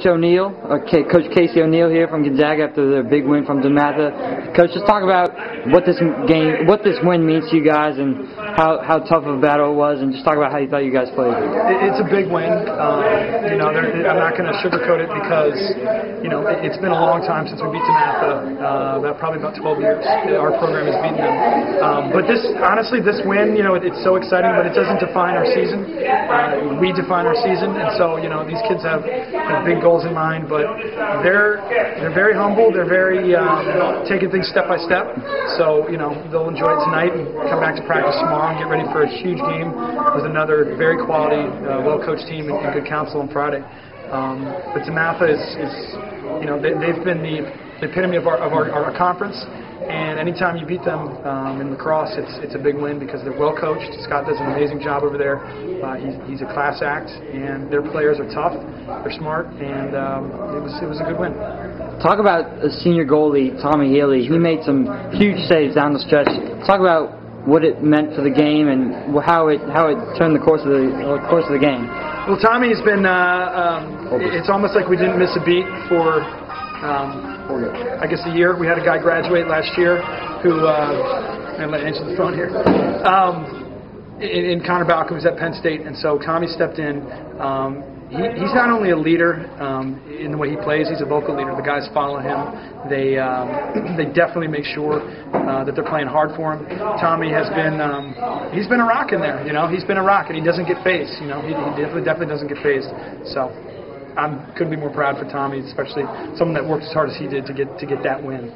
Coach O'Neill, Coach Casey O'Neill here from Gonzaga after their big win from DeMatha. Coach, just talk about what this win means to you guys, and how tough of a battle it was, and just talk about how you thought you guys played. It's a big win. I'm not going to sugarcoat it because it's been a long time since we beat DeMatha. Probably about 12 years. Our program has beaten them. But honestly, this win, it's so exciting, but it doesn't define our season. We define our season, and so these kids have big goals in mind, but they're very humble. They're very taking things step by step. So they'll enjoy it tonight and come back to practice tomorrow and get ready for a huge game with another very quality, well-coached team and good counsel on Friday. But DeMatha they've been the epitome of our conference. And anytime you beat them in lacrosse, it's a big win because they're well coached. Scott does an amazing job over there. He's a class act, and their players are tough. They're smart, and it was a good win. Talk about a senior goalie, Tommy Healy. He made some huge saves down the stretch. Talk about what it meant for the game and how it turned the course of the game. Well, Tommy's been. It's almost like we didn't miss a beat for. I guess a year. We had a guy graduate last year who, I'm going to answer the phone here, in Connor Balcom, who's at Penn State, and so Tommy stepped in. He's not only a leader in the way he plays, he's a vocal leader. The guys follow him. They definitely make sure that they're playing hard for him. Tommy has been, he's been a rock in there, he's been a rock, and he doesn't get phased, he definitely doesn't get phased, so. I couldn't be more proud for Tommy, especially someone that worked as hard as he did to get that win.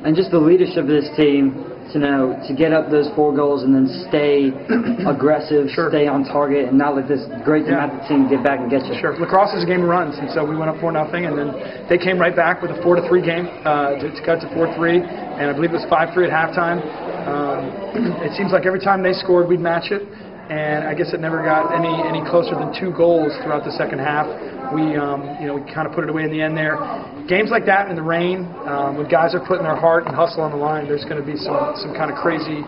And just the leadership of this team, to get up those 4 goals and then stay aggressive, sure. Stay on target, and not let this great DeMatha team get back and get you. Sure. Lacrosse is a game of runs, and so we went up 4-0, and then they came right back with a 4-3 game to cut to 4-3, and I believe it was 5-3 at halftime. It seems like every time they scored, we'd match it. And I guess it never got any closer than 2 goals throughout the second half. We kind of put it away in the end there. Games like that in the rain, when guys are putting their heart and hustle on the line, there's going to be some kind of crazy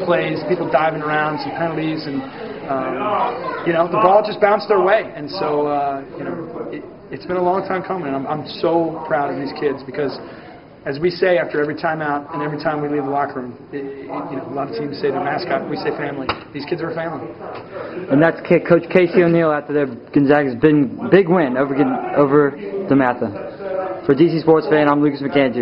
plays, people diving around, some penalties, and the ball just bounced their way. And so it's been a long time coming. And I'm so proud of these kids because. As we say after every timeout and every time we leave the locker room, a lot of teams say their mascot, we say family. These kids are a family. And that's Coach Casey O'Neill after their Gonzaga's big win over DeMatha. For DC Sports Fan, I'm Lucas McAndrews.